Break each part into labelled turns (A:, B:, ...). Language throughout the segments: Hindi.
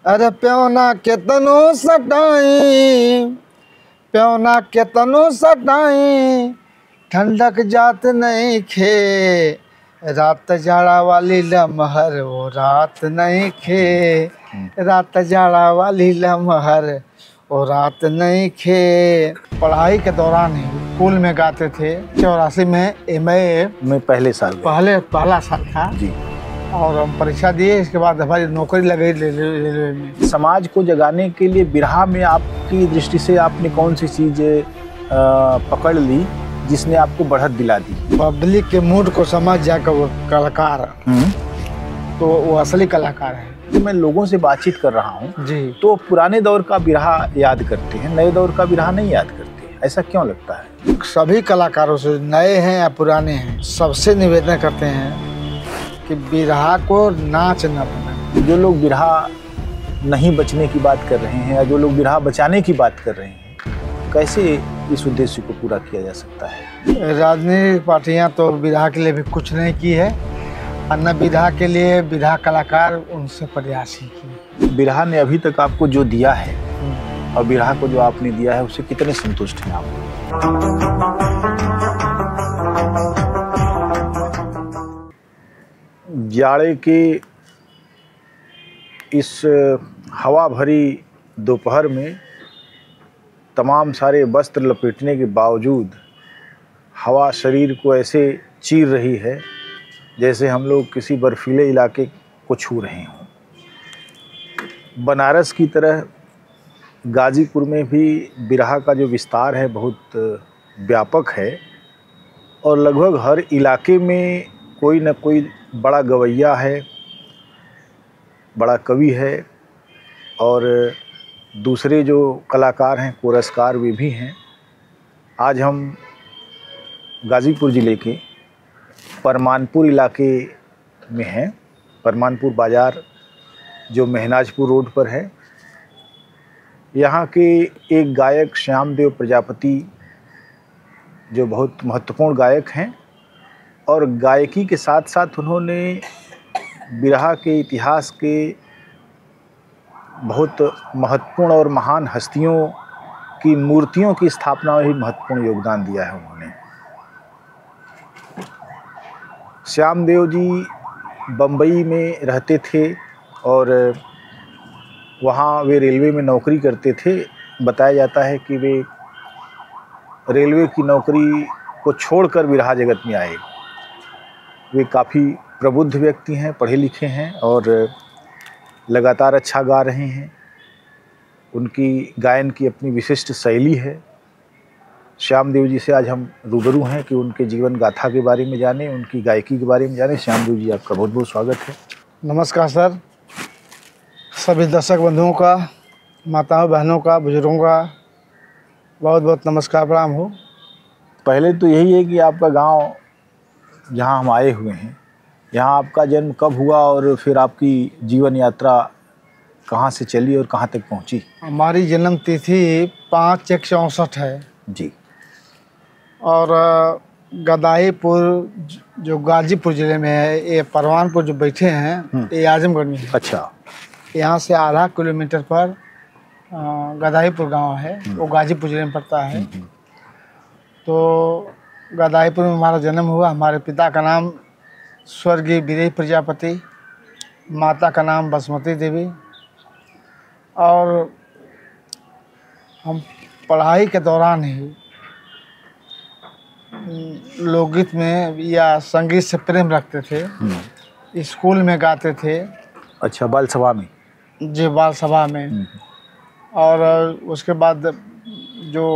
A: अरे प्योना के तनु सटाई, प्योना के तनु सटाई, ठंडक जात नहीं खे, रात जाड़ा वाली लमहर वो रात नहीं खे, रात जाड़ा वाली लमहर वो रात नहीं खे। पढ़ाई के दौरान ही स्कूल में गाते थे। 84 में
B: मैं
A: पहला साल था
B: जी।
A: और हम परीक्षा दिए, इसके बाद हमारी नौकरी लग गई रेलवे में।
B: समाज को जगाने के लिए बिरहा में आपकी दृष्टि से आपने कौन सी चीज़ पकड़ ली जिसने आपको बढ़त दिला दी?
A: पब्लिक के मूड को समझ जाकर वो कलाकार तो वो असली कलाकार है।
B: तो मैं लोगों से बातचीत कर रहा हूँ
A: जी,
B: तो पुराने दौर का बिरहा याद करते हैं, नए दौर का बिरहा नहीं याद करते, ऐसा क्यों लगता है?
A: सभी कलाकारों से, नए हैं या पुराने हैं, सबसे निवेदन करते हैं कि बिरहा को नाच न बनाएं।
B: जो लोग बिरहा नहीं बचने की बात कर रहे हैं या जो लोग बिरहा बचाने की बात कर रहे हैं, कैसे इस उद्देश्य को पूरा किया जा सकता है?
A: राजनीतिक पार्टियां तो बिरहा के लिए भी कुछ नहीं की है और न बिरहा के लिए बिरहा कलाकार उनसे प्रयास ही किए।
B: बिरहा ने अभी तक आपको जो दिया है और बिरहा को जो आपने दिया है उससे कितने संतुष्ट हैं आप? जाड़े के इस हवा भरी दोपहर में तमाम सारे वस्त्र लपेटने के बावजूद हवा शरीर को ऐसे चीर रही है जैसे हम लोग किसी बर्फीले इलाके को छू रहे हों। बनारस की तरह गाज़ीपुर में भी बिरहा का जो विस्तार है बहुत व्यापक है और लगभग हर इलाके में कोई न कोई बड़ा गवैया है, बड़ा कवि है और दूसरे जो कलाकार हैं, कोरसकार, वे भी हैं। आज हम गाज़ीपुर ज़िले के परमानपुर इलाके में हैं। परमानपुर बाज़ार जो महनाजपुर रोड पर है, यहाँ के एक गायक श्यामदेव प्रजापति जो बहुत महत्वपूर्ण गायक हैं और गायकी के साथ साथ उन्होंने बिरहा के इतिहास के बहुत महत्वपूर्ण और महान हस्तियों की मूर्तियों की स्थापना में भी महत्वपूर्ण योगदान दिया है उन्होंने। श्यामदेव जी बम्बई में रहते थे और वहाँ वे रेलवे में नौकरी करते थे। बताया जाता है कि वे रेलवे की नौकरी को छोड़कर बिरहा जगत में आए। वे काफ़ी प्रबुद्ध व्यक्ति हैं, पढ़े लिखे हैं और लगातार अच्छा गा रहे हैं। उनकी गायन की अपनी विशिष्ट शैली है। श्यामदेव जी से आज हम रूबरू हैं कि उनके जीवन गाथा के बारे में जानें, उनकी गायकी के बारे में जानें। श्यामदेव जी, आपका बहुत बहुत स्वागत है।
A: नमस्कार सर। सभी दर्शक बंधुओं का, माताओं बहनों का, बुजुर्गों का बहुत बहुत नमस्कार, प्रणाम हो।
B: पहले तो यही है कि आपका गांव जहां हम आए हुए हैं, यहाँ आपका जन्म कब हुआ और फिर आपकी जीवन यात्रा कहाँ से चली और कहाँ तक पहुँची?
A: हमारी जन्म तिथि 5/1/64 है
B: जी।
A: और गदाईपुर जो गाजीपुर ज़िले में है, ये परमानपुर जो बैठे हैं ये आजमगढ़ में है।
B: अच्छा।
A: यहाँ से आधा किलोमीटर पर गदाईपुर गांव है, वो गाजीपुर ज़िले में पड़ता है। तो गदाईपुर में हमारा जन्म हुआ। हमारे पिता का नाम स्वर्गीय वीरेश प्रजापति, माता का नाम बसमती देवी। और हम पढ़ाई के दौरान ही लोकगीत में या संगीत से प्रेम रखते थे। स्कूल में गाते थे।
B: अच्छा, बाल सभा में?
A: जी, बाल सभा में। और उसके बाद जो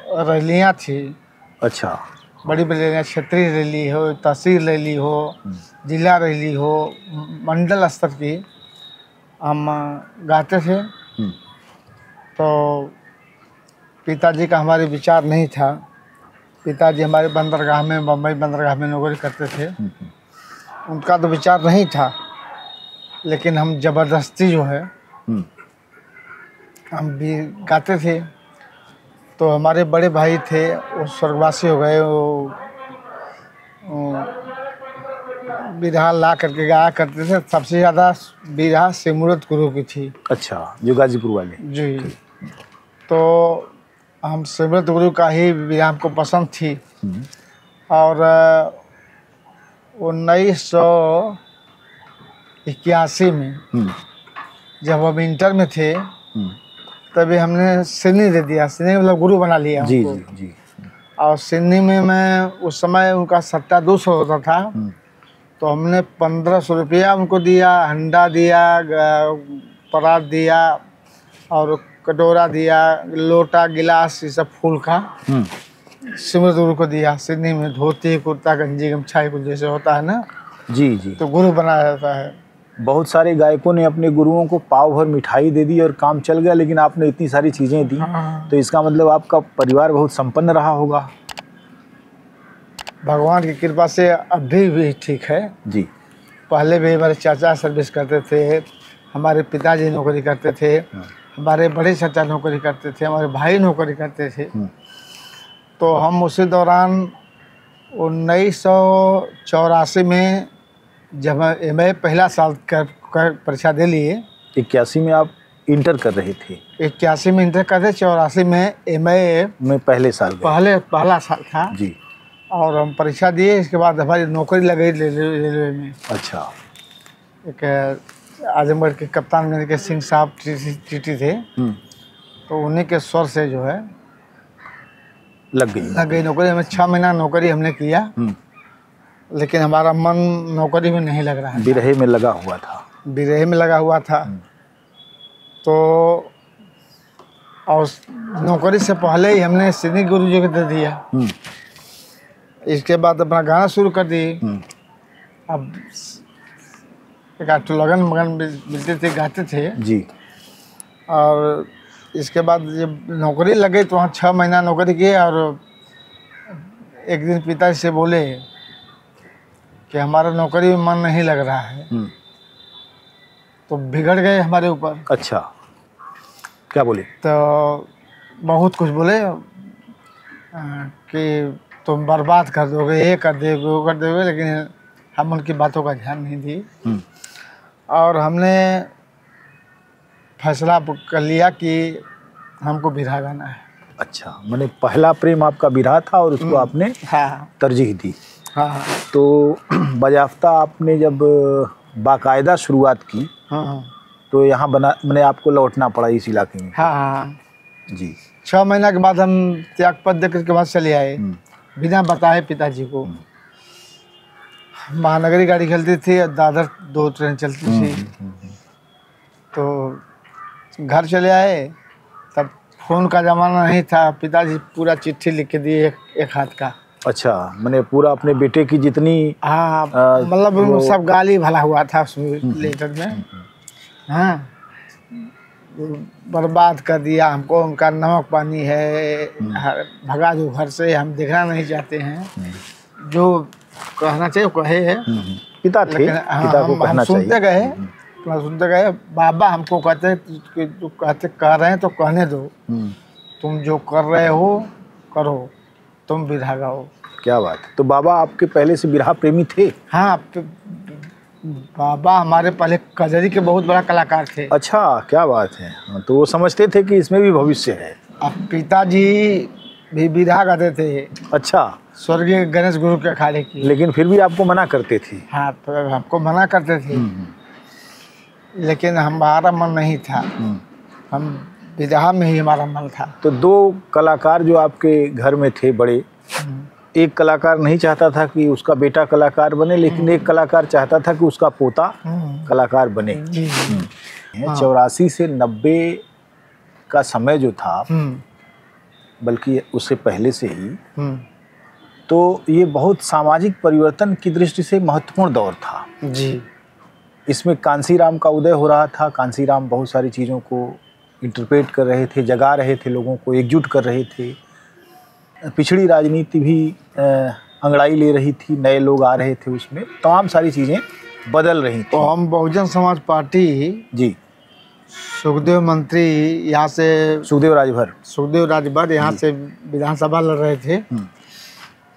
A: रैलियाँ थी,
B: अच्छा,
A: बड़ी बड़ी रैलियाँ, क्षेत्रीय रैली हो, तहसील रैली हो, जिला रैली हो, मंडल स्तर की, हम गाते थे। तो पिताजी का हमारे विचार नहीं था। पिताजी हमारे बंदरगाह में, बम्बई बंदरगाह में नौकरी करते थे। उनका तो विचार नहीं था, लेकिन हम ज़बरदस्ती जो है हम भी गाते थे। तो हमारे बड़े भाई थे, वो स्वर्गवासी हो गए, वो बिरहा ला करके गाया करते थे। सबसे ज़्यादा बिरहा सिमरत गुरु की थी।
B: अच्छा, जो गाजीपुर वाले।
A: जी, तो हम सिमरत गुरु का ही बिरहा हमको पसंद थी। और 1981 में जब हम इंटर में थे तभी हमने सिन्नी दे दिया। सिन्नी मतलब गुरु बना लिया
B: जी
A: हमको।
B: जी जी।
A: और सिन्नी में मैं उस समय उनका सट्टा 200 होता था, तो हमने 1500 रुपया उनको दिया, हंडा दिया, परात दिया और कटोरा दिया, लोटा गिलास ये सब फूल का सिमरत गुरु को दिया। सिन्नी में धोती कुर्ता गंजी गमछा कुछ जैसे होता है ना,
B: जी जी।
A: तो गुरु बनाया जाता है।
B: बहुत सारे गायकों ने अपने गुरुओं को पाव भर मिठाई दे दी और काम चल गया, लेकिन आपने इतनी सारी चीज़ें दी।
A: हाँ।
B: तो इसका मतलब आपका परिवार बहुत संपन्न रहा होगा।
A: भगवान की कृपा से अभी भी ठीक है
B: जी।
A: पहले भी हमारे चाचा सर्विस करते थे, हमारे पिताजी नौकरी करते थे, हमारे बड़े चाचा नौकरी करते थे, हमारे भाई नौकरी करते थे। तो हम उसी दौरान 1984 में जब मैं पहला साल कर परीक्षा दे लिए।
B: 81 में आप इंटर कर रहे थे?
A: 81 में इंटर कर रहे, 84 में MA
B: में पहले साल गए।
A: पहला साल था
B: जी।
A: और हम परीक्षा दिए। इसके बाद हमारी नौकरी लग गई रेलवे में।
B: अच्छा।
A: एक आजमगढ़ के कप्तान गंज के सिंह साहब टीटी थे, तो उन्हीं के स्वर से जो है
B: लग गई
A: नौकरी। हमें 6 महीना नौकरी हमने किया, लेकिन हमारा मन नौकरी में नहीं लग रहा है।
B: बिरहे में लगा हुआ था।
A: बिरहे में लगा हुआ था। तो और नौकरी से पहले ही हमने सिन्नी गुरु जी को दे दिया। इसके बाद अपना गाना शुरू कर दिए। अब एक आठ लगन मगन मिलते थे, गाते थे
B: जी।
A: और इसके बाद जब नौकरी लगे तो वहाँ 6 महीना नौकरी किए। और एक दिन पिताजी से बोले कि हमारा नौकरी में मन नहीं लग रहा है, तो बिगड़ गए हमारे ऊपर।
B: अच्छा, क्या बोले?
A: तो बहुत कुछ बोले कि तुम बर्बाद कर दोगे, ये कर दोगे, वो कर दोगे, लेकिन हम उनकी बातों का ध्यान नहीं दिए। और हमने फैसला कर लिया कि हमको बिरहा गाना है।
B: अच्छा, मैंने पहला प्रेम आपका बिरहा था और उसको आपने तरजीह दी।
A: हाँ।
B: तो बाज़ाफ्ता आपने जब बाकायदा शुरुआत की तो यहाँ मैंने आपको लौटना पड़ा इस इलाके में।
A: हाँ
B: जी।
A: 6 महीना के बाद हम त्यागपत्र देकर के बाद चले आए बिना बताए पिताजी को। महानगरी गाड़ी चलती थी, दादर 2 ट्रेन चलती थी। तो घर चले आए, तब फ़ोन का ज़माना नहीं था। पिताजी पूरा चिट्ठी लिख के दिए एक हाथ का।
B: अच्छा, मैंने पूरा अपने बेटे की जितनी
A: मतलब सब गाली भला हुआ था उसमें लेटर में। हाँ, बर्बाद कर दिया हमको, उनका नमक पानी है, भगा दो घर से, हम देखना नहीं चाहते हैं। जो कहना चाहिए वो कहे है।
B: पिता थे, पिता को कहना चाहिए।
A: सुनते गए। बाबा हमको कहते कह रहे हैं तो कहने दो, तुम जो कर रहे हो करो, तुम बिरहा गाओ।
B: क्या बात है। तो बाबा आपके पहले से बिरहा प्रेमी थे?
A: हाँ, बाबा हमारे पहले कजरी के बहुत बड़ा कलाकार थे।
B: अच्छा, क्या बात है। तो वो समझते थे कि इसमें भी भविष्य है।
A: अब पिताजी भी बिरहा गाते थे। अच्छा, स्वर्गीय गणेश गुरु के अखाड़े की।
B: लेकिन फिर भी आपको मना करते थे?
A: हाँ, तो हमको मना करते थे, लेकिन हमारा मन नहीं था। हम बिरहा में ही हमारा मन था।
B: तो 2 कलाकार जो आपके घर में थे बड़े, एक कलाकार नहीं चाहता था कि उसका बेटा कलाकार बने, लेकिन एक कलाकार चाहता था कि उसका पोता कलाकार बने। 84 से 90 का समय जो था, बल्कि उससे पहले से ही, तो ये बहुत सामाजिक परिवर्तन की दृष्टि से महत्वपूर्ण दौर था
A: जी।
B: इसमें कांसीराम का उदय हो रहा था। कांसीराम बहुत सारी चीज़ों को इंटरप्रेट कर रहे थे, जगा रहे थे, लोगों को एकजुट कर रहे थे। पिछड़ी राजनीति भी अंगड़ाई ले रही थी, नए लोग आ रहे थे, उसमें तमाम सारी चीज़ें बदल रही थी।
A: तो हम बहुजन समाज पार्टी जी, सुखदेव मंत्री यहाँ से, सुखदेव राजभर यहाँ से विधानसभा लड़ रहे थे।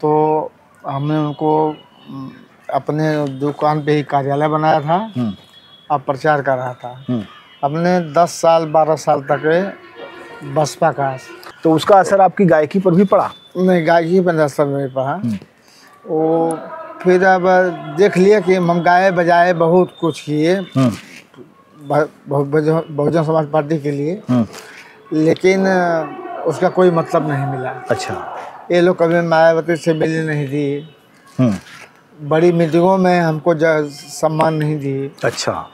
A: तो हमने उनको अपने दुकान पे ही कार्यालय बनाया था और प्रचार कर रहा था। अपने 10 साल 12 साल तक बसपा का।
B: तो उसका असर आपकी गायकी पर भी पड़ा?
A: नहीं, गायकी पर असर नहीं पड़ा। वो फिर अब देख लिया कि हम गाए बजाए बहुत कुछ किए बहुजन समाज पार्टी के लिए, लेकिन उसका कोई मतलब नहीं मिला।
B: अच्छा।
A: ये लोग कभी मायावती से मिलने नहीं दिए, बड़ी मीटिंगों में हमको सम्मान नहीं दिए।
B: अच्छा,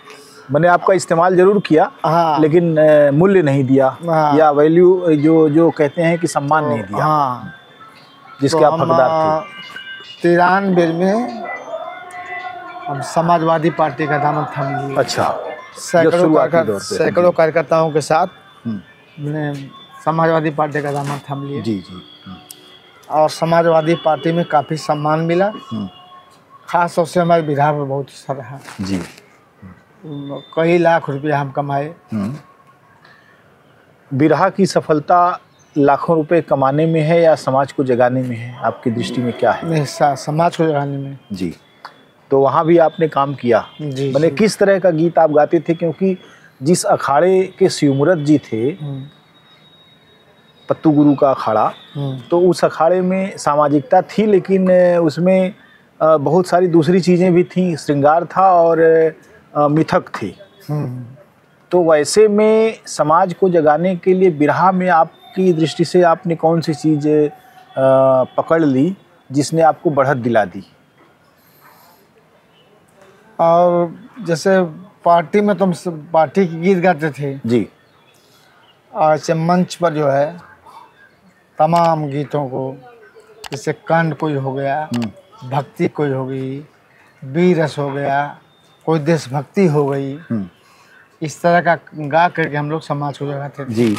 B: मैंने आपका इस्तेमाल जरूर किया,
A: हाँ,
B: लेकिन मूल्य नहीं दिया। हाँ, या वैल्यू जो कहते हैं कि सम्मान नहीं दिया।
A: हाँ,
B: जिसके
A: तो
B: आप हकदार थे।
A: 93 में हम समाजवादी पार्टी का दामन थाम लिए।
B: अच्छा,
A: सैकड़ों कार्यकर्ताओं के साथ मैंने समाजवादी पार्टी का दामन थाम लिए।
B: जी जी।
A: और समाजवादी पार्टी में काफ़ी सम्मान मिला, खास तौर से हमारे बिहार में बहुत अच्छा रहा
B: जी।
A: कई लाख रुपया हम कमाए।
B: बिरहा की सफलता लाखों रुपए कमाने में है या समाज को जगाने में है? आपकी दृष्टि में क्या है?
A: नहीं, समाज को जगाने में।
B: जी। तो वहाँ भी आपने काम किया।
A: जी।
B: मैंने किस तरह का गीत आप गाते थे? क्योंकि जिस अखाड़े के शिवमूरत जी थे, पत्तू गुरु का अखाड़ा, तो उस अखाड़े में सामाजिकता थी, लेकिन उसमें बहुत सारी दूसरी चीज़ें भी थीं। श्रृंगार था और मिथक थी। तो वैसे में समाज को जगाने के लिए बिरहा में आपकी दृष्टि से आपने कौन सी चीज़ पकड़ ली जिसने आपको बढ़त दिला दी?
A: और जैसे पार्टी में तुम पार्टी के गीत गाते थे
B: जी,
A: आज मंच पर जो है तमाम गीतों को, जैसे कांड कोई हो गया, भक्ति कोई हो गई, वीर रस हो गया, कोई देशभक्ति हो गई, इस तरह का गा करके हम लोग समाज को जगाते थे।
B: जी।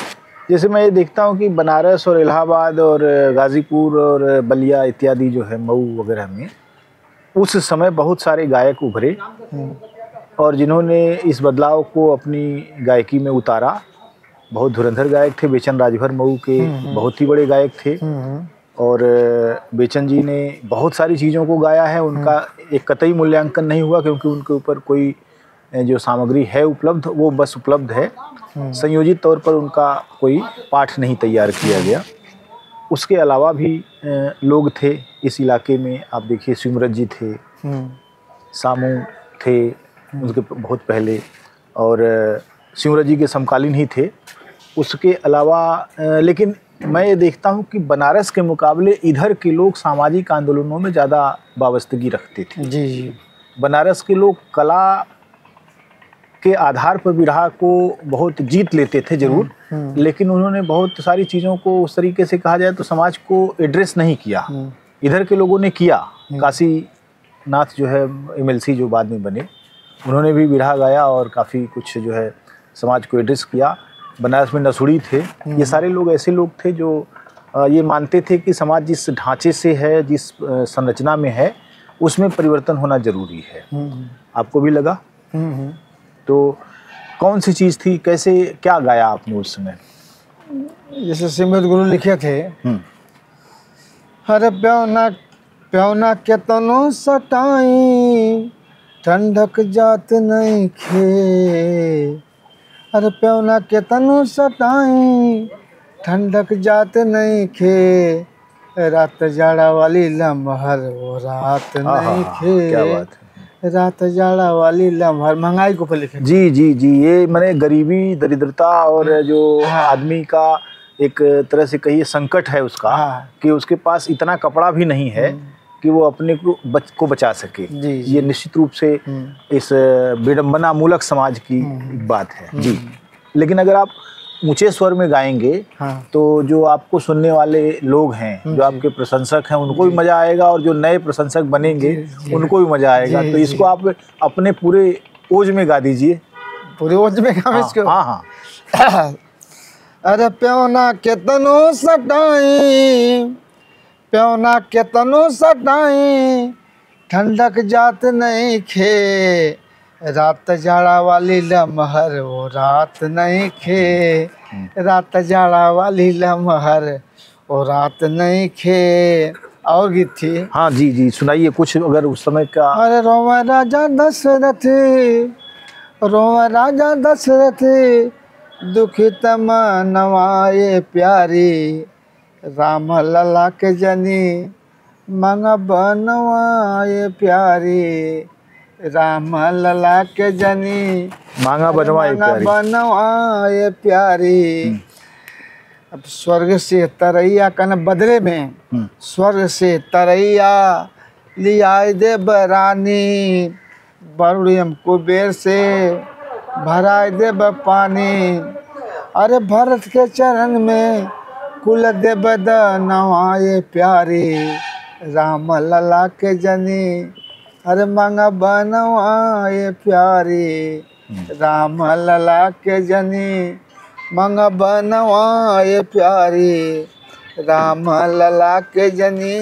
B: जैसे मैं ये देखता हूँ कि बनारस और इलाहाबाद और गाज़ीपुर और बलिया इत्यादि जो है, मऊ वगैरह में उस समय बहुत सारे गायक उभरे और जिन्होंने इस बदलाव को अपनी गायकी में उतारा। बहुत धुरंधर गायक थे। बेचन राजभर मऊ के बहुत ही बड़े गायक थे और बेचन जी ने बहुत सारी चीज़ों को गाया है। उनका एक कतई मूल्यांकन नहीं हुआ क्योंकि उनके ऊपर कोई जो सामग्री है उपलब्ध, वो बस उपलब्ध है। संयोजित तौर पर उनका कोई पाठ नहीं तैयार किया गया। उसके अलावा भी लोग थे इस इलाके में। आप देखिए, शिवमूरत जी थे, सामू थे उनके बहुत पहले, और शिवमूरत जी के समकालीन ही थे। उसके अलावा लेकिन मैं ये देखता हूँ कि बनारस के मुकाबले इधर के लोग सामाजिक आंदोलनों में ज़्यादा वाबस्तगी रखते थे।
A: जी जी।
B: बनारस के लोग कला के आधार पर बिरहा को बहुत जीत लेते थे जरूर, लेकिन उन्होंने बहुत सारी चीज़ों को उस तरीके से कहा जाए तो समाज को एड्रेस नहीं किया। इधर के लोगों ने किया। काशी नाथ जो है MLC जो बाद में बने, उन्होंने भी बिरहा गाया और काफ़ी कुछ जो है समाज को एड्रेस किया। बनारस में नसुड़ी थे। ये सारे लोग ऐसे लोग थे जो ये मानते थे कि समाज जिस ढांचे से है, जिस संरचना में है, उसमें परिवर्तन होना जरूरी है। आपको भी लगा? तो कौन सी चीज़ थी? कैसे, क्या गाया आपने उस समय?
A: जैसे सिमरत गुरु लिखे थे, हर प्याउना केतनो सटाई ठंडक जात नहीं खे, हर प्याउना केतनो सटाई ठंडक जात नहीं खे, रात जाड़ा वाली लम्हर वो रात नहीं खे।
B: क्या बात है।
A: रात जाड़ा वाली लम्हर, महंगाई के ऊपर लिखे।
B: जी जी जी। ये मैंने गरीबी, दरिद्रता और जो आदमी का एक तरह से कहिए संकट है उसका, कि उसके पास इतना कपड़ा भी नहीं है कि वो अपने को बचा सके। जी, ये निश्चित रूप से इस विडंबना मूलक समाज की बात है। जी। लेकिन अगर आप ऊंचे स्वर में गाएंगे तो जो आपको सुनने वाले लोग हैं, जो आपके प्रशंसक हैं, उनको भी मज़ा आएगा, और जो नए प्रशंसक बनेंगे उनको भी मज़ा आएगा। तो इसको आप अपने पूरे ओज में गा दीजिए।
A: पूरे ओज में गा इसको?
B: हाँ हाँ।
A: अरे प्याउना केतनो सटाई, प्याउना केतनो सटाई ठंडक जात नहीं खे, रात जाड़ा वाली लम्हर वो रात नहीं खे, रात जाड़ा वाली लम्हर वो रात नहीं खे, और गीत थी।
B: हाँ जी जी, सुनाइए कुछ अगर उस समय का।
A: अरे रोवा राजा दशरथ, रोवा राजा दशरथ, दुखित मनवाए प्यारी, राम लला के जनी मंग बनवाए प्यारी, राम लला के जनी
B: मांगा बनवाए प्यारी।
A: बनवाए प्यारी। अब स्वर्ग से तरैया कन बदले में, स्वर्ग से तरैया लिया दे बरानी, बरुड़ियम कुबेर से भराए दे पानी। अरे भरत के चरण में कुल दे बद नवाए प्यारी, राम लला के जनी अरे मंगा बनवाए प्यारी, राम लला के जनी मंगा बनवाए प्यारी, राम लला के जनी।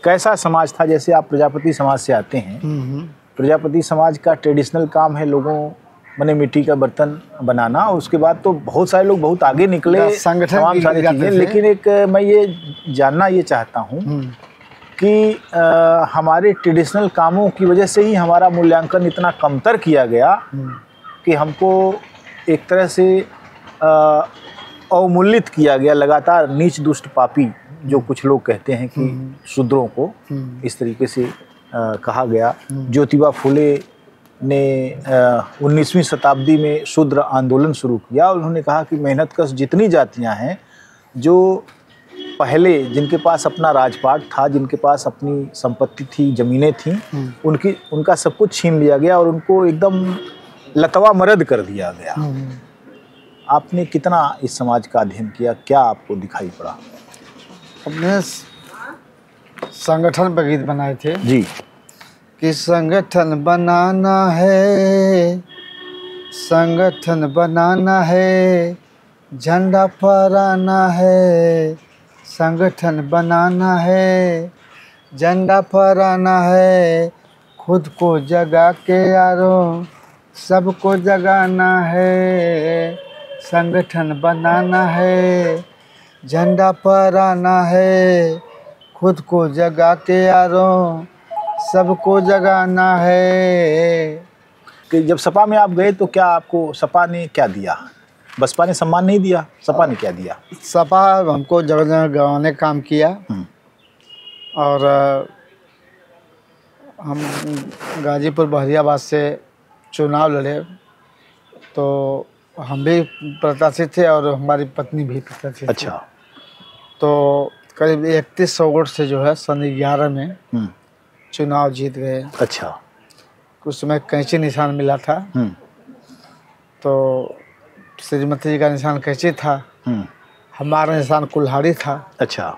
B: कैसा समाज था? जैसे आप प्रजापति समाज से आते हैं, प्रजापति समाज का ट्रेडिशनल काम है लोगों मैंने मिट्टी का बर्तन बनाना, और उसके बाद तो बहुत सारे लोग बहुत आगे निकले,
A: संगठन
B: तमाम सारी चीजें। लेकिन एक मैं ये जानना ये चाहता हूँ कि हमारे ट्रेडिशनल कामों की वजह से ही हमारा मूल्यांकन इतना कमतर किया गया कि हमको एक तरह से अवमूल्यित किया गया, लगातार नीच दुष्ट पापी जो कुछ लोग कहते हैं कि शूद्रों को इस तरीके से कहा गया। ज्योतिबा फुले ने 19वीं शताब्दी में शूद्र आंदोलन शुरू किया और उन्होंने कहा कि मेहनतकश जितनी जातियां हैं, जो पहले जिनके पास अपना राजपाट था, जिनके पास अपनी संपत्ति थी, ज़मीनें थीं, उनका सब कुछ छीन लिया गया और उनको एकदम लतवा मरद कर दिया गया। आपने कितना इस समाज का अध्ययन किया, क्या आपको दिखाई पड़ा?
A: अपने संगठन पर गीत बनाए थे
B: जी
A: कि संगठन बनाना है, संगठन बनाना है, झंडा फहराना है, संगठन बनाना है, झंडा फहराना है, खुद को जगा के यारों सबको जगाना है, संगठन बनाना है, झंडा फहराना है, खुद को जगा के यारों सबको जगाना है।
B: कि जब सपा में आप गए तो क्या आपको सपा ने क्या दिया? बसपा ने सम्मान नहीं दिया, सपा ने क्या दिया?
A: सपा हमको जगह जगह गंवाने का काम किया और हम गाजीपुर बहरियाबाद से चुनाव लड़े तो हम भी प्रत्याशी थे और हमारी पत्नी भी प्रत्याशी थी।
B: अच्छा।
A: तो करीब 3100 वोट से जो है सन 11 में चुनाव जीत गए।
B: अच्छा।
A: उस समय कैंची निशान मिला था, तो श्रीमती जी का निशान कैंची था, हमारा निशान कुल्हाड़ी था।
B: अच्छा।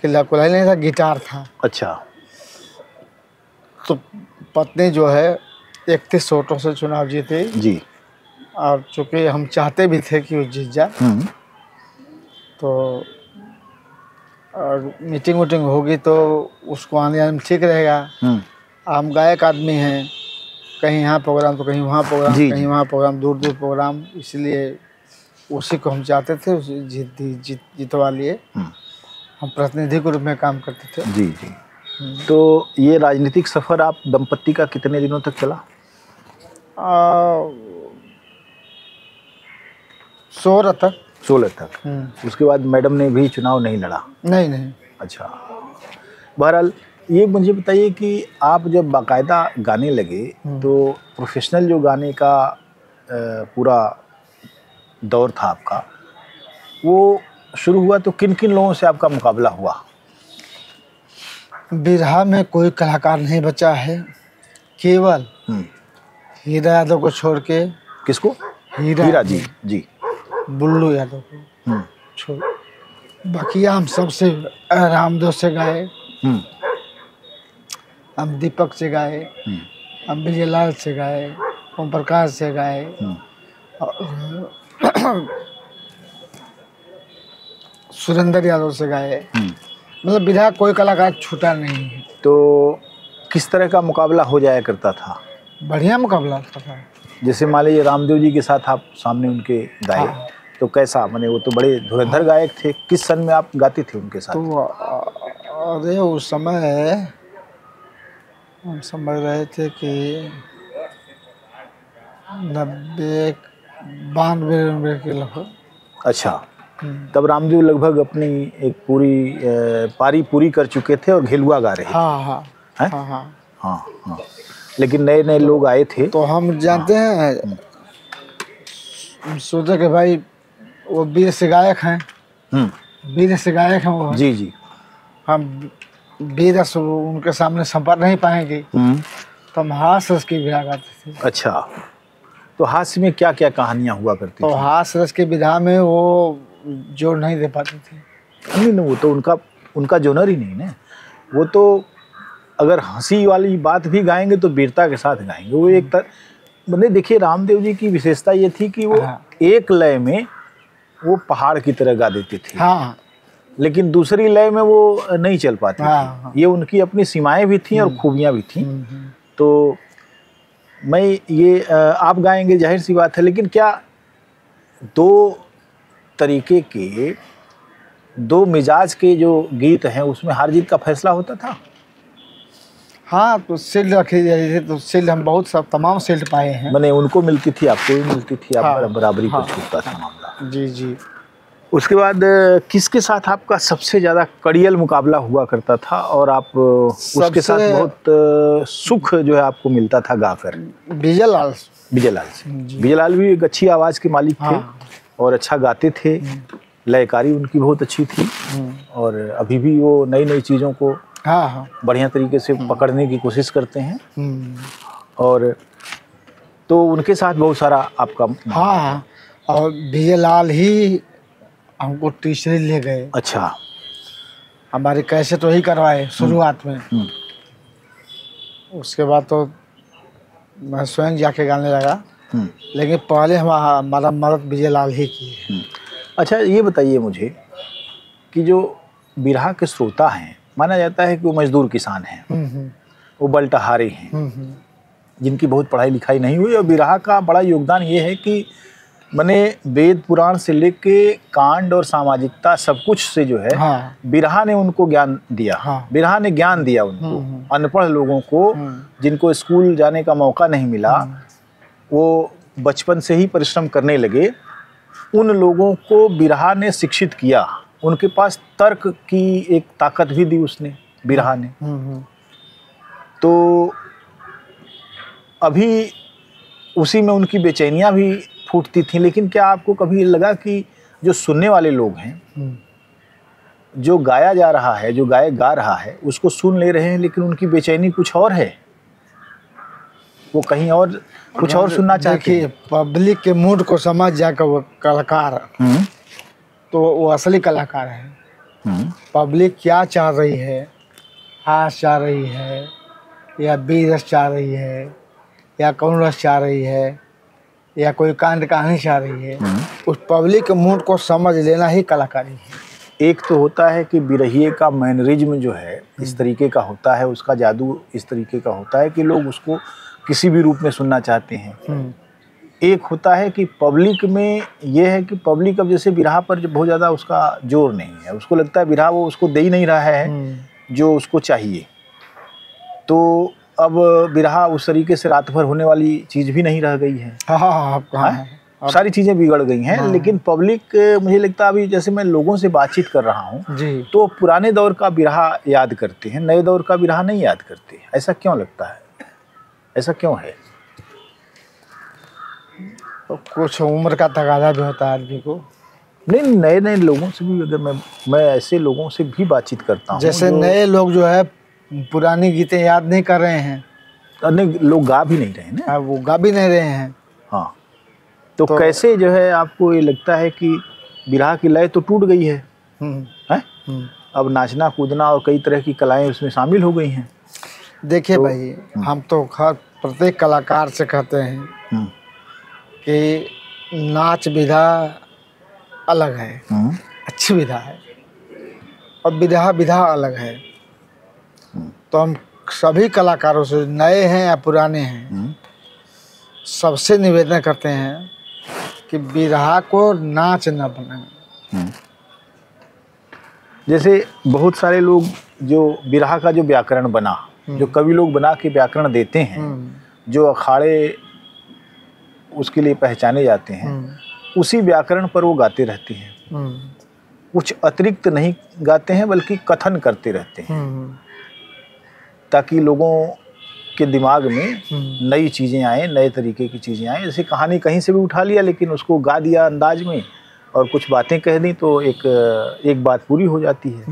A: कुल्हाड़ी नहीं था, गिटार था।
B: अच्छा।
A: तो पत्नी जो है 31 वोटों से चुनाव जीती
B: जी।
A: और चूँकि हम चाहते भी थे कि वो जीत जाए, तो और मीटिंग वूटिंग होगी तो उसको आने जाने में ठीक रहेगा। हम गायक आदमी हैं, कहीं यहाँ प्रोग्राम तो कहीं वहाँ प्रोग्राम, कहीं वहाँ प्रोग्राम, दूर दूर प्रोग्राम, इसलिए उसी को हम चाहते थे, उसे जितवा लिए। हम प्रतिनिधि के रूप में काम करते थे।
B: जी जी। तो ये राजनीतिक सफ़र आप दंपत्ति का कितने दिनों तक चला?
A: 16 तक।
B: 16 तक। उसके बाद मैडम ने भी चुनाव नहीं लड़ा?
A: नहीं।
B: अच्छा। बहरहाल ये मुझे बताइए कि आप जब बाकायदा गाने लगे तो प्रोफेशनल जो गाने का पूरा दौर था आपका, वो शुरू हुआ तो किन किन लोगों से आपका मुकाबला हुआ?
A: बिरहा में कोई कलाकार नहीं बचा है, केवल हीरा यादव को छोड़ के।
B: किसको?
A: हीरा
B: जी जी।
A: बुल्लू यादव को छोड़, बाकी हम सबसे रामदेव से गाए, हम दीपक से गाए, हम विजयलाल से गाए, ओम प्रकाश से गाए, सुरेंद्र यादव से गाए। मतलब बिरहा कोई कलाकार छूटा नहीं है।
B: तो किस तरह का मुकाबला हो जाया करता था?
A: बढ़िया मुकाबला था।
B: जैसे मान लीजिए रामदेव जी के साथ आप सामने उनके गाए, तो कैसा, माने वो तो बड़े धुरंधर गायक थे, किस सन में आप गाते थे उनके साथ?
A: तो अरे उस समय हम समझ रहे थे कि 92 के लगभग।
B: अच्छा, तब रामदेव लगभग अपनी एक पूरी पारी पूरी कर चुके थे और घेलुआ गा रहे थे।
A: हाँ हाँ
B: हैं?
A: हाँ हाँ
B: हाँ हाँ, लेकिन नए नए लोग आए थे।
A: तो हम जानते हैं, सोचे कि भाई वो वीर से गायक हैं, वीर से गायक हैं वो।
B: जी जी।
A: हम वीर से उनके सामने संपर्क नहीं पाएंगे, तो हम हास्य रस की विधा गाते थे।
B: अच्छा, तो हास्य में क्या क्या कहानियां हुआ करती
A: तो
B: थी?
A: हास्य रस की विधा में वो जोड़ नहीं दे पाते थे।
B: नहीं नहीं, वो तो उनका जोनर ही नहीं ना। वो तो अगर हंसी वाली बात भी गाएंगे तो वीरता के साथ गाएंगे। वो एक मैंने देखिए, रामदेव जी की विशेषता ये थी कि वो एक लय में वो पहाड़ की तरह गा देते थे।
A: हाँ,
B: लेकिन दूसरी लय में वो नहीं चल पाते थे। ये उनकी अपनी सीमाएं भी थी और खूबियां भी थी। तो मैं ये आप गाएंगे जाहिर सी बात है, लेकिन क्या दो तरीके के, दो मिजाज के जो गीत हैं उसमें हार जीत का फैसला होता था?
A: हाँ, तो शील्ड रखी जाती थी, तो शील्ड हम बहुत सब तमाम शील्ड पाए हैं।
B: मैंने उनको मिलती थी, आपको भी मिलती थी, आप
A: हाँ,
B: बराबरी
A: हाँ,
B: को छूटता था मामला।
A: जी जी।
B: उसके बाद किसके साथ आपका सबसे ज़्यादा कड़ियल मुकाबला हुआ करता था और आप उसके साथ बहुत सुख जो है आपको मिलता था गाकर?
A: विजयलाल।
B: विजयलाल से। विजयलाल भी एक अच्छी आवाज़ के मालिक थे और अच्छा गाते थे, लयकारी उनकी बहुत अच्छी थी और अभी भी वो नई नई चीज़ों को बढ़िया तरीके से पकड़ने की कोशिश करते हैं। और तो उनके साथ बहुत सारा आपका।
A: हाँ, और विजयलाल ही हमको तीसरे ले गए।
B: अच्छा,
A: हमारे कैसे तो ही करवाए शुरुआत में। उसके बाद तो मैं स्वयं जाके गाने लगा, लेकिन पहले हमारा मदद विजयलाल ही की।
B: अच्छा, ये बताइए मुझे कि जो बिरहा के श्रोता हैं, माना जाता है कि वो मजदूर किसान हैं, वो बलटहारे हैं, जिनकी बहुत पढ़ाई लिखाई नहीं हुई, और बिरहा का बड़ा योगदान ये है कि माने वेद पुराण से लेके कांड और सामाजिकता सब कुछ से जो है बिरहा ने उनको ज्ञान दिया। बिरहा ने ज्ञान दिया उनको, अनपढ़ लोगों को, जिनको स्कूल जाने का मौका नहीं मिला, वो बचपन से ही परिश्रम करने लगे, उन लोगों को बिरहा ने शिक्षित किया। उनके पास तर्क की एक ताकत भी दी उसने, बिरहा ने। तो अभी उसी में उनकी बेचैनियाँ भी फूटती थी। लेकिन क्या आपको कभी लगा कि जो सुनने वाले लोग हैं, जो गाया जा रहा है, जो गायक गा रहा है, उसको सुन ले रहे हैं, लेकिन उनकी बेचैनी कुछ और है, वो कहीं और कुछ और सुनना चाहते हैं?
A: पब्लिक के मूड को समझ जाकर वो कलाकार, तो वो असली कलाकार है। पब्लिक क्या चाह रही है, हास चाह रही है, या बीर रस चाह रही है, या करुण रस चाह रही है, या कोई कांड कहानी चाह रही है, उस पब्लिक के मूड को समझ लेना ही कलाकारी है।
B: एक तो होता है कि बिरहिए का मैनरिज्म जो है इस तरीके का होता है, उसका जादू इस तरीके का होता है कि लोग उसको किसी भी रूप में सुनना चाहते हैं। एक होता है कि पब्लिक में ये है कि पब्लिक अब जैसे बिरहा पर जो बहुत ज़्यादा उसका जोर नहीं है, उसको लगता है बिरहा वो उसको दे ही नहीं रहा है जो उसको चाहिए। तो अब बिरहा उस तरीके से रात भर होने वाली चीज़ भी नहीं रह गई है। सारी चीज़ें बिगड़ गई हैं। लेकिन पब्लिक, मुझे लगता है अभी जैसे मैं लोगों से बातचीत कर रहा हूँ तो पुराने दौर का बिरहा याद करते हैं, नए दौर का बिरहा नहीं याद करते। ऐसा क्यों लगता है, ऐसा क्यों है?
A: तो कुछ उम्र का तकाजा भी होता है आदमी को।
B: नहीं, नए नए लोगों से भी अगर मैं ऐसे लोगों से भी बातचीत करता हूँ,
A: जैसे नए लोग जो है पुरानी गीतें याद नहीं कर रहे हैं,
B: नहीं लोग गा भी नहीं रहे हैं ना,
A: वो गा भी नहीं रहे हैं।
B: हाँ, तो कैसे जो है आपको ये लगता है कि बिरहा की लय तो टूट गई है, अब नाचना कूदना और कई तरह की कलाएं उसमें शामिल हो गई हैं?
A: देखिए तो, भाई हम तो हर प्रत्येक कलाकार से कहते हैं कि नाच विधा अलग है, अच्छी विधा है, और विधा अलग है। तो हम सभी कलाकारों से, नए हैं या पुराने हैं, सबसे निवेदन करते हैं कि बिरहा को नाच न बनाए।
B: जैसे बहुत सारे लोग जो बिरहा का जो व्याकरण बना, जो कवि लोग बना के व्याकरण देते हैं, जो अखाड़े उसके लिए पहचाने जाते हैं, उसी व्याकरण पर वो गाते रहते हैं। कुछ अतिरिक्त नहीं गाते हैं बल्कि कथन करते रहते हैं, ताकि लोगों के दिमाग में नई चीज़ें आए, नए तरीके की चीज़ें आए। जैसे कहानी कहीं से भी उठा लिया लेकिन उसको गा दिया अंदाज में और कुछ बातें कह दी तो एक बात पूरी हो जाती है।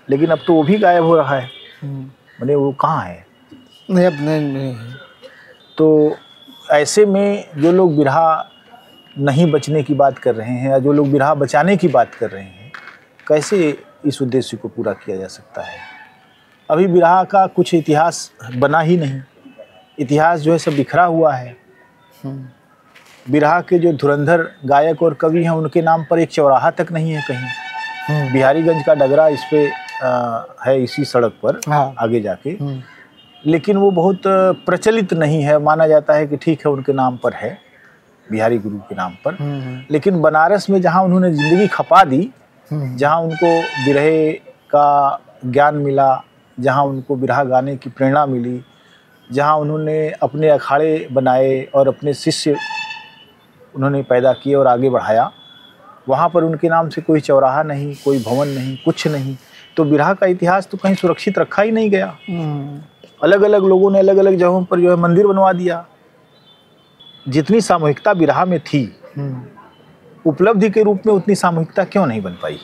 B: लेकिन अब तो वो भी गायब हो रहा है, मैंने वो कहाँ है?
A: नहीं, अब नहीं है।
B: तो ऐसे में जो लोग बिरहा नहीं बचने की बात कर रहे हैं या जो लोग बिरहा बचाने की बात कर रहे हैं, कैसे इस उद्देश्य को पूरा किया जा सकता है? अभी बिरहा का कुछ इतिहास बना ही नहीं, इतिहास जो है सब बिखरा हुआ है। बिरहा के जो धुरंधर गायक और कवि हैं उनके नाम पर एक चौराहा तक नहीं है कहीं। बिहारीगंज का डगरा इस पे है, इसी सड़क पर आगे जाके, लेकिन वो बहुत प्रचलित नहीं है। माना जाता है कि ठीक है उनके नाम पर है, बिहारी गुरु के नाम पर, लेकिन बनारस में जहाँ उन्होंने ज़िंदगी खपा दी, जहाँ उनको बिरहे का ज्ञान मिला, जहाँ उनको बिरहा गाने की प्रेरणा मिली, जहाँ उन्होंने अपने अखाड़े बनाए और अपने शिष्य उन्होंने पैदा किए और आगे बढ़ाया, वहाँ पर उनके नाम से कोई चौराहा नहीं, कोई भवन नहीं, कुछ नहीं। तो बिरहा का इतिहास तो कहीं सुरक्षित रखा ही नहीं गया। अलग अलग लोगों ने अलग अलग जगहों पर जो है मंदिर बनवा दिया। जितनी सामूहिकता बिरहा में थी, उपलब्धि के रूप में उतनी सामूहिकता क्यों नहीं बन पाई?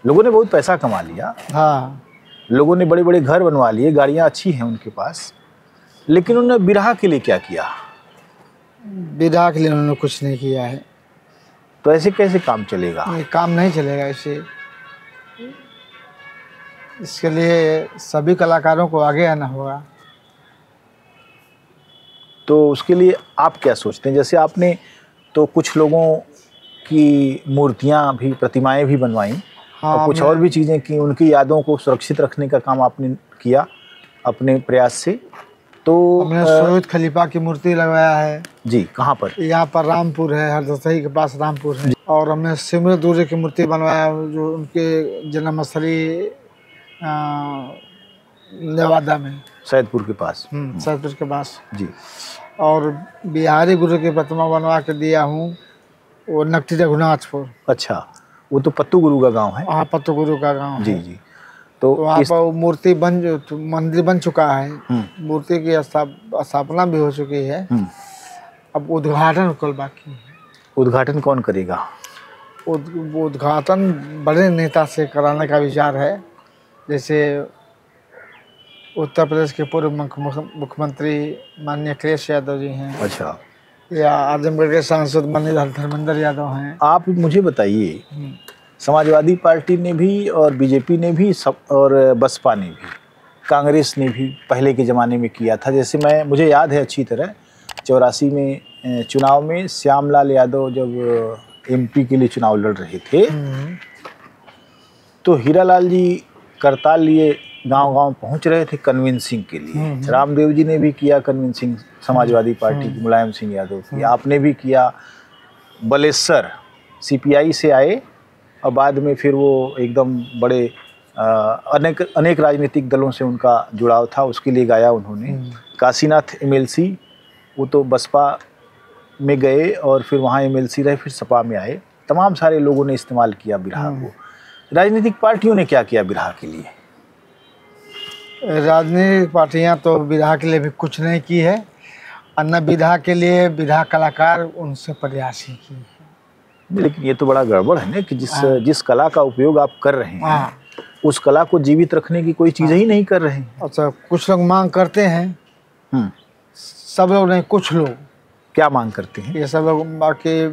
B: लोगों ने बहुत पैसा कमा लिया, लोगों ने बड़े बड़े घर बनवा लिए, गाड़ियाँ अच्छी हैं उनके पास, लेकिन उन्होंने बिरहा के लिए क्या किया?
A: बिरहा के लिए उन्होंने कुछ नहीं किया है।
B: तो ऐसे कैसे काम चलेगा?
A: काम नहीं चलेगा ऐसे। इसके लिए सभी कलाकारों को आगे आना होगा।
B: तो उसके लिए आप क्या सोचते हैं? जैसे आपने तो कुछ लोगों की मूर्तियां भी, प्रतिमाएं भी बनवाई, और कुछ और भी चीज़ें की, उनकी यादों को सुरक्षित रखने का काम आपने किया अपने प्रयास से। तो
A: हमने सैयद खलीफा की मूर्ति लगवाया है।
B: जी, कहाँ पर?
A: यहाँ पर रामपुर है, हरदोई के पास रामपुर है। और हमने सिमर दूरी की मूर्ति बनवाया, जो उनके जन्मस्थली नेवादा में,
B: सैदपुर के पास।
A: सैदपुर के पास
B: जी।
A: और बिहारी गुरु की प्रतिमा बनवा के दिया हूँ, वो नकटी रघुनाथपुर।
B: अच्छा, वो तो पत्तू गुरु का गांव है।
A: हाँ, पत्तू गुरु का गांव
B: जी
A: है।
B: जी। तो
A: वहाँ पर मूर्ति मंदिर बन चुका है, मूर्ति की स्थापना भी हो चुकी है। अब उद्घाटन कल बाकी है।
B: उद्घाटन कौन करेगा?
A: उद्घाटन बड़े नेता से कराने का विचार है। जैसे उत्तर प्रदेश के पूर्व मुख्यमंत्री माननीय अखिलेश यादव जी हैं। अच्छा। या आजमगढ़ के सांसद माननीय धर्मेंद्र यादव हैं।
B: आप मुझे बताइए, समाजवादी पार्टी ने भी और बीजेपी ने भी सब, और बसपा ने भी, कांग्रेस ने भी पहले के ज़माने में किया था। जैसे मुझे याद है अच्छी तरह 84 में चुनाव में श्यामलाल यादव जब एमपी के लिए चुनाव लड़ रहे थे, तो हीरालाल जी करताल लिए गांव-गांव पहुंच रहे थे कन्विंसिंग के लिए। रामदेव जी ने भी किया कन्विंसिंग समाजवादी पार्टी की, मुलायम सिंह यादव की। आपने भी किया। बलेश्वर सीपीआई से आए और बाद में फिर वो एकदम बड़े अनेक राजनीतिक दलों से उनका जुड़ाव था, उसके लिए गाया उन्होंने। काशीनाथ एमएलसी, वो तो बसपा में गए और फिर वहाँ एमएलसी रहे, फिर सपा में आए। तमाम सारे लोगों ने इस्तेमाल किया बिरहा को। राजनीतिक पार्टियों ने क्या किया बिरहा के लिए?
A: राजनीतिक पार्टियां तो बिरहा के लिए भी कुछ नहीं की है, अन्य बिरहा के लिए बिरहा कलाकार उनसे प्रयास ही की है।
B: लेकिन ये तो बड़ा गड़बड़ है ना कि जिस कला का उपयोग आप कर रहे हैं, उस कला को जीवित रखने की कोई चीज़ ही नहीं कर रहे हैं।
A: अच्छा, कुछ लोग मांग करते हैं, सब लोग नहीं, कुछ लोग।
B: क्या मांग करते हैं?
A: ये सब लोग बाकी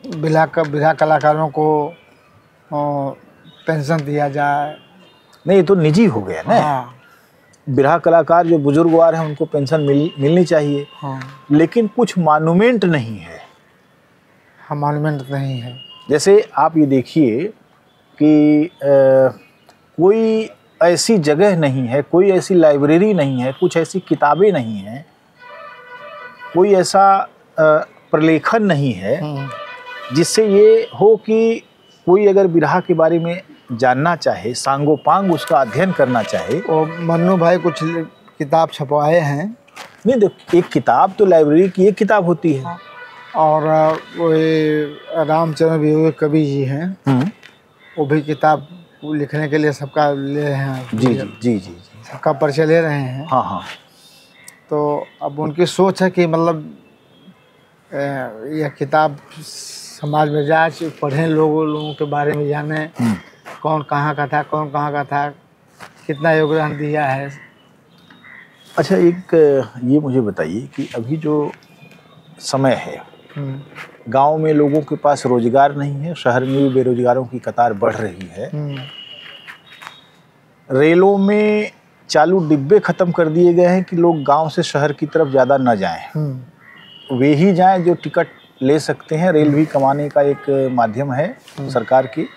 A: बिरहा कलाकारों को पेंशन दिया जाए।
B: नहीं, ये तो निजी हो गया ना। बिरहा कलाकार जो बुजुर्गवार हैं उनको पेंशन मिलनी चाहिए। लेकिन कुछ मॉन्यूमेंट नहीं है।
A: हाँ, मॉन्यूमेंट नहीं है।
B: जैसे आप ये देखिए कि कोई ऐसी जगह नहीं है, कोई ऐसी लाइब्रेरी नहीं है, कुछ ऐसी किताबें नहीं हैं, कोई ऐसा प्रलेखन नहीं है जिससे ये हो कि कोई अगर बिरहा के बारे में जानना चाहे, सांगोपांग उसका अध्ययन करना चाहे।
A: और मन्नू भाई कुछ किताब छपवाए हैं।
B: नहीं देख, एक किताब तो लाइब्रेरी की एक किताब होती है।
A: और वो रामचंद्र विवेक कवि जी हैं, वो भी किताब लिखने के लिए सबका ले हैं।
B: जी जी जी जी जी,
A: सबका परिचय ले रहे हैं।
B: हाँ हाँ।
A: तो अब उनकी सोच है कि मतलब यह किताब समाज में जाए, पढ़ें, लोगों के बारे में जाने, कौन कहाँ का था, कौन कहाँ का था, कितना योगदान दिया है।
B: अच्छा, एक ये मुझे बताइए कि अभी जो समय है, गांव में लोगों के पास रोजगार नहीं है, शहर में भी बेरोजगारों की कतार बढ़ रही है। रेलों में चालू डिब्बे खत्म कर दिए गए हैं कि लोग गांव से शहर की तरफ ज़्यादा न जाएं। वे ही जाएं जो टिकट ले सकते हैं। रेल भी कमाने का एक माध्यम है सरकार की।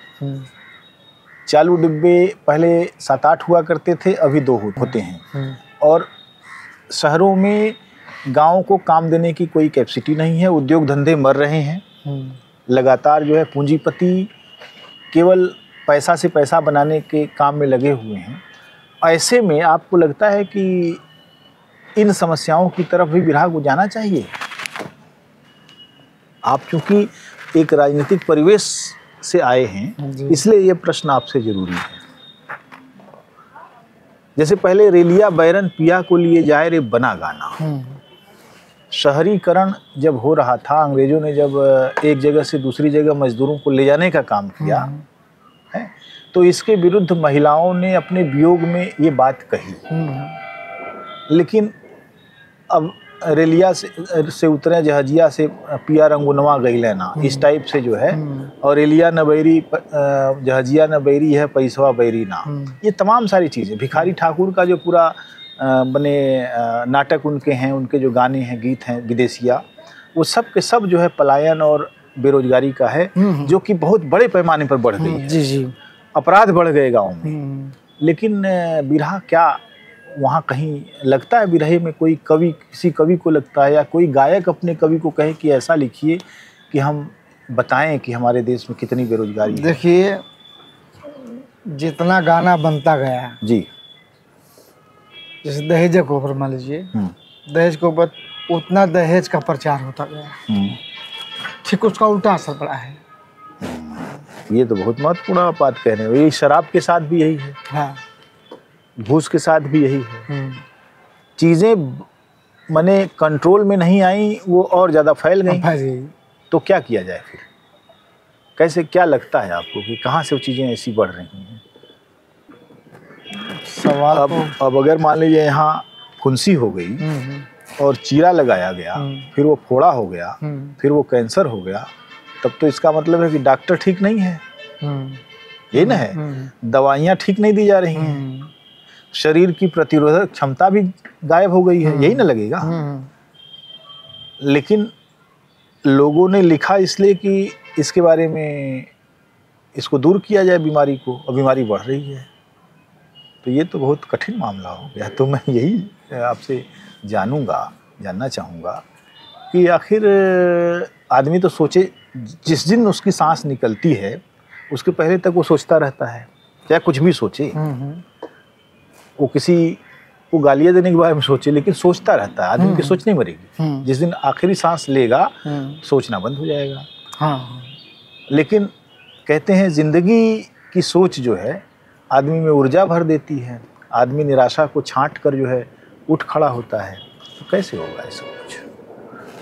B: चालू डिब्बे पहले 7-8 हुआ करते थे, अभी 2 होते हैं। और शहरों में गाँव को काम देने की कोई कैपेसिटी नहीं है, उद्योग धंधे मर रहे हैं। लगातार जो है पूंजीपति केवल पैसा से पैसा बनाने के काम में लगे हुए हैं। ऐसे में आपको लगता है कि इन समस्याओं की तरफ भी बिरहा को जाना चाहिए? आप चूंकि एक राजनीतिक परिवेश से आए हैं, इसलिए ये प्रश्न आपसे जरूरी है। जैसे पहले रेलिया बैरन पिया को लिए जाए रे बना गाना, शहरीकरण जब हो रहा था, अंग्रेजों ने जब एक जगह से दूसरी जगह मजदूरों को ले जाने का काम किया है, तो इसके विरुद्ध महिलाओं ने अपने वियोग में ये बात कही। लेकिन अब रेलिया से उतरे जहाजिया से पिया रंगुनवा गई लेना, इस टाइप से जो है। और रेलिया न बैरी जहाजिया न बैरी है, पैसवा बैरी ना, ये तमाम सारी चीज़ें। भिखारी ठाकुर का जो पूरा बने नाटक उनके हैं, उनके जो गाने हैं, गीत हैं विदेशिया, वो सब के सब जो है पलायन और बेरोजगारी का है, जो कि बहुत बड़े पैमाने पर बढ़ गई है।
A: जी जी,
B: अपराध बढ़ गए गाँव में। लेकिन बिरहा क्या वहाँ कहीं लगता है, बिरहे में कोई कवि, किसी कवि को लगता है या कोई गायक अपने कवि को कहे कि ऐसा लिखिए कि हम बताएं कि हमारे देश में कितनी बेरोजगारी है?
A: देखिए, जितना गाना बनता गया
B: जी,
A: जैसे दहेज के ऊपर मान लीजिए, दहेज के ऊपर उतना दहेज का प्रचार होता गया, ठीक उसका उल्टा असर पड़ा है।
B: ये तो बहुत महत्वपूर्ण बात कह रहे हो। ये शराब के साथ भी यही है,
A: हाँ,
B: घूस के साथ भी यही है। चीज़ें मने कंट्रोल में नहीं आई, वो और ज़्यादा फैल गई। तो क्या किया जाए फिर? कैसे, क्या लगता है आपको कि कहाँ से वो चीज़ें ऐसी बढ़ रही हैं?
A: सवाल
B: अब अगर मान लीजिए यहाँ फुंसी हो गई और चीरा लगाया गया, फिर वो फोड़ा हो गया, फिर वो कैंसर हो गया, तब तो इसका मतलब है कि डॉक्टर ठीक नहीं है, ये ना है, दवाइयाँ ठीक नहीं दी जा रही हैं, शरीर की प्रतिरोधक क्षमता भी गायब हो गई है, यही ना लगेगा। लेकिन लोगों ने लिखा इसलिए कि इसके बारे में, इसको दूर किया जाए बीमारी को, और बीमारी बढ़ रही है। तो ये तो बहुत कठिन मामला हो गया। तो मैं यही आपसे जानना चाहूँगा कि आखिर आदमी तो सोचे, जिस दिन उसकी सांस निकलती है उसके पहले तक वो सोचता रहता है, चाहे कुछ भी सोचे, वो किसी को गालियाँ देने के बारे में सोचे, लेकिन सोचता रहता है। आदमी की सोच नहीं मरेगी। जिस दिन आखिरी सांस लेगा, सोचना बंद हो जाएगा।
A: हाँ।
B: लेकिन कहते हैं जिंदगी की सोच जो है आदमी में ऊर्जा भर देती है, आदमी निराशा को छांट कर जो है उठ खड़ा होता है। तो कैसे होगा ऐसा कुछ?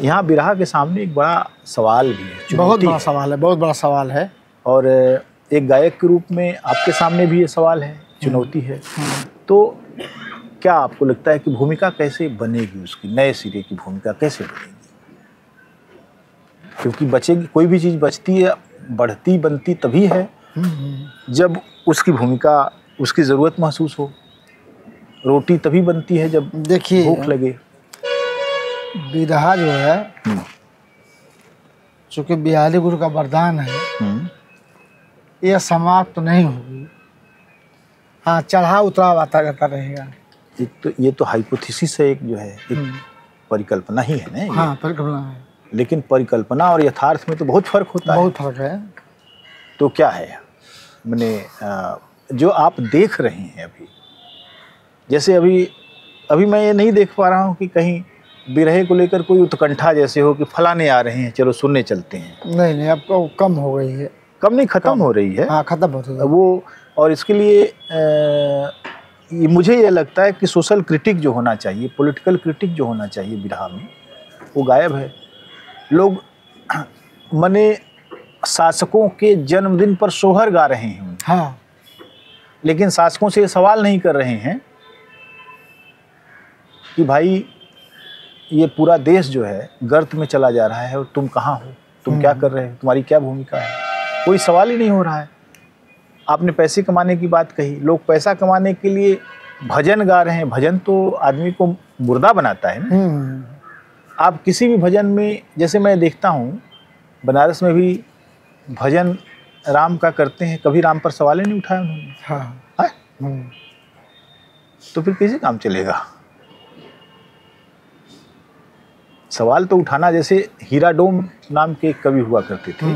B: यहाँ बिरहा के सामने एक बड़ा सवाल भी है,
A: बहुत बड़ा सवाल है, बहुत बड़ा सवाल है।
B: और एक गायक के रूप में आपके सामने भी ये सवाल है, चुनौती है। तो क्या आपको लगता है कि भूमिका कैसे बनेगी, उसकी नए सिरे की भूमिका कैसे बनेगी? क्योंकि बचेगी, कोई भी चीज़ बचती है, बढ़ती बनती तभी है जब उसकी भूमिका, उसकी ज़रूरत महसूस हो। रोटी तभी बनती है जब
A: देखिए
B: भूख लगे।
A: बिरहा जो है, चूँकि बिहारी गुरु का वरदान है, यह समाप्त तो नहीं होगी। हाँ, चढ़ाव उतराव आता जाता रहेगा।
B: ये तो हाइपोथेसिस है, एक जो है एक परिकल्पना ही है ना ये।
A: हाँ, परिकल्पना है। लेकिन
B: परिकल्पना और यथार्थ में तो बहुत फर्क होता है।
A: बहुत फर्क है।
B: तो क्या है मैंने जो आप देख रहे हैं अभी, जैसे अभी मैं ये नहीं देख पा रहा हूँ कि कहीं बिरहे को लेकर कोई उत्कंठा जैसे हो कि फलाने आ रहे हैं, चलो सुनने चलते हैं।
A: नहीं, अब तो कम हो गई है।
B: कम नहीं, खत्म हो रही है।
A: हाँ, खत्म हो रही है
B: वो। और इसके लिए मुझे ये लगता है कि सोशल क्रिटिक जो होना चाहिए, पॉलिटिकल क्रिटिक जो होना चाहिए बिरहा में, वो गायब है। लोग मने शासकों के जन्मदिन पर सोहर गा रहे हैं।
A: हाँ,
B: लेकिन शासकों से ये सवाल नहीं कर रहे हैं कि भाई ये पूरा देश जो है गर्त में चला जा रहा है और तुम कहाँ हो, तुम क्या कर रहे हो, तुम्हारी क्या भूमिका है। कोई सवाल ही नहीं हो रहा है। आपने पैसे कमाने की बात कही, लोग पैसा कमाने के लिए भजन गा रहे हैं। भजन तो आदमी को मुर्दा बनाता है ना। आप किसी भी भजन में, जैसे मैं देखता हूँ बनारस में भी भजन राम का करते हैं, कभी राम पर सवाल ही नहीं उठाया उन्होंने।
A: हाँ।
B: तो फिर कैसे काम चलेगा? सवाल तो उठाना, जैसे हीरा डोम नाम के एक कवि हुआ करते थे।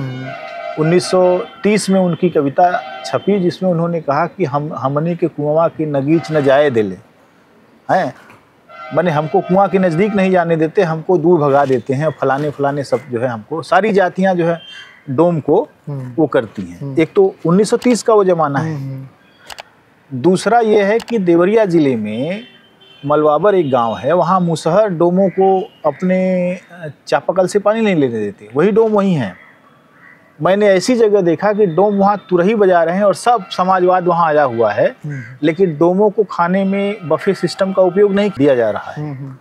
B: 1930 में उनकी कविता छपी जिसमें उन्होंने कहा कि हमने के कुआं की नगीच न जाए दिले हैं, माने हमको कुआं के नज़दीक नहीं जाने देते, हमको दूर भगा देते हैं। फलाने फलाने सब जो है, हमको सारी जातियां जो है डोम को वो करती हैं। एक तो 1930 का वो जमाना है। दूसरा ये है कि देवरिया जिले में मलवाबर एक गांव है, वहाँ मुसहर डोमों को अपने चापाकल से पानी नहीं लेने देते। वही डोम वहीं हैं। मैंने ऐसी जगह देखा कि डोम वहाँ तुरही बजा रहे हैं और सब समाजवाद वहाँ आया हुआ है, लेकिन डोमों को खाने में बफे सिस्टम का उपयोग नहीं दिया जा रहा है।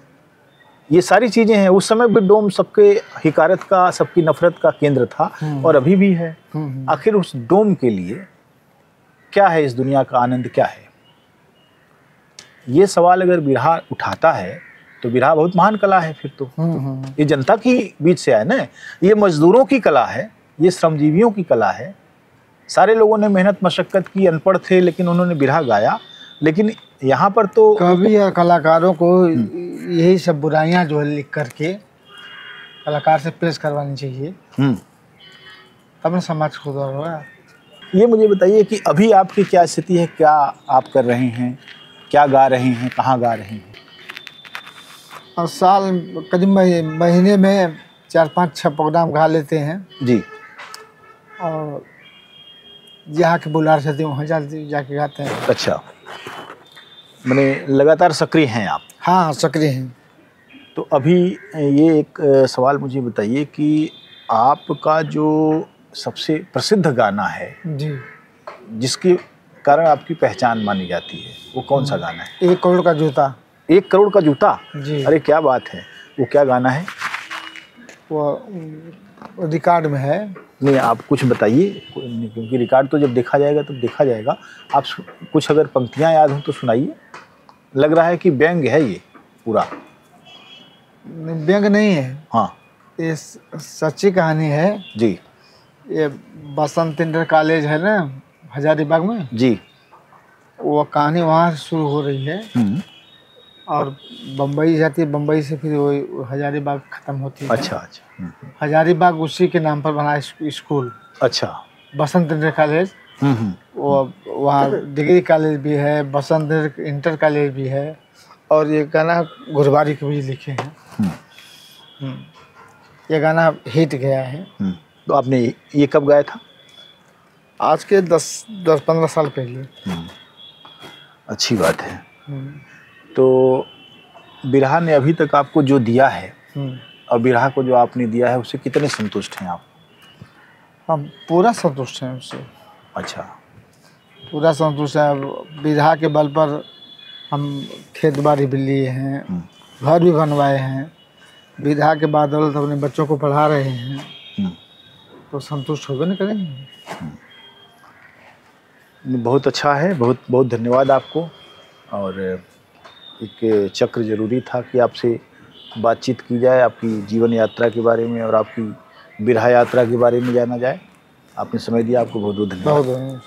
B: ये सारी चीज़ें हैं। उस समय भी डोम सबके हिकारत का, सबकी नफरत का केंद्र था और अभी भी है। आखिर उस डोम के लिए क्या है, इस दुनिया का आनंद क्या है? ये सवाल अगर बिरहा उठाता है तो बिरहा बहुत महान कला है। फिर तो ये जनता की बीच से आया ना, ये मजदूरों की कला है, ये श्रमजीवियों की कला है। सारे लोगों ने मेहनत मशक्कत की, अनपढ़ थे लेकिन उन्होंने बिरहा गाया। लेकिन यहाँ पर तो
A: कवि या कलाकारों को यही सब बुराइयां जो है लिख करके कलाकार से पेश करवानी चाहिए, तब न समाज को सुधार होगा।
B: ये मुझे बताइए कि अभी आपकी क्या स्थिति है, क्या आप कर रहे हैं, क्या गा रहे हैं, कहाँ गा रहे हैं?
A: और साल करीब महीने में 4-5-6 प्रोग्राम गा लेते हैं
B: जी।
A: और जहाँ के बुलार से वहाँ जाके गाते हैं।
B: अच्छा, मैंने लगातार सक्रिय हैं आप?
A: हाँ, सक्रिय हैं।
B: तो अभी ये एक सवाल मुझे बताइए कि आपका जो सबसे प्रसिद्ध गाना है
A: जी,
B: जिसके कारण आपकी पहचान मानी जाती है, वो कौन सा गाना है?
A: 1 करोड़ का जूता।
B: 1 करोड़ का जूता?
A: जी।
B: अरे क्या बात है! वो क्या गाना है?
A: वो रिकॉर्ड में है।
B: नहीं, आप कुछ बताइए, क्योंकि रिकॉर्ड तो जब देखा जाएगा तब देखा जाएगा। आप कुछ अगर पंक्तियां याद हो तो सुनाइए। लग रहा है कि व्यंग है ये पूरा।
A: व्यंग नहीं है।
B: हाँ,
A: ये सच्ची कहानी है
B: जी।
A: ये बसंत इंटर कॉलेज है ना हजारीबाग में
B: जी,
A: वो कहानी वहाँ से शुरू हो रही है और बम्बई जाती है, बम्बई से फिर वो हजारीबाग ख़त्म होती है।
B: अच्छा अच्छा।
A: हजारीबाग उसी के नाम पर बना स्कूल।
B: अच्छा।
A: बसंत इंटर कॉलेज। वो वहाँ डिग्री कॉलेज भी है, बसंत इंटर कॉलेज भी है और ये गाना गुरबारी के भी लिखे हैं। ये गाना हिट गया है।
B: तो आपने ये कब गाया था?
A: आज के 10-15 साल पहले।
B: अच्छी बात है। तो बिरहा ने अभी तक आपको जो दिया है और बिरहा को जो आपने दिया है उससे कितने संतुष्ट हैं आप?
A: हम पूरा संतुष्ट हैं उससे।
B: अच्छा,
A: पूरा संतुष्ट है। बिरहा के बल पर हम खेत बाड़ी भी लिए हैं, घर भी बनवाए हैं, बिरहा के बदौलत अपने बच्चों को पढ़ा रहे हैं, तो संतुष्ट होबे न करेंगे।
B: बहुत अच्छा है। बहुत बहुत धन्यवाद आपको। और एक चक्र ज़रूरी था कि आपसे बातचीत की जाए, आपकी जीवन यात्रा के बारे में और आपकी बिरहा यात्रा के बारे में जाना जाए। आपने समय दिया, आपको बहुत बहुत धन्यवाद।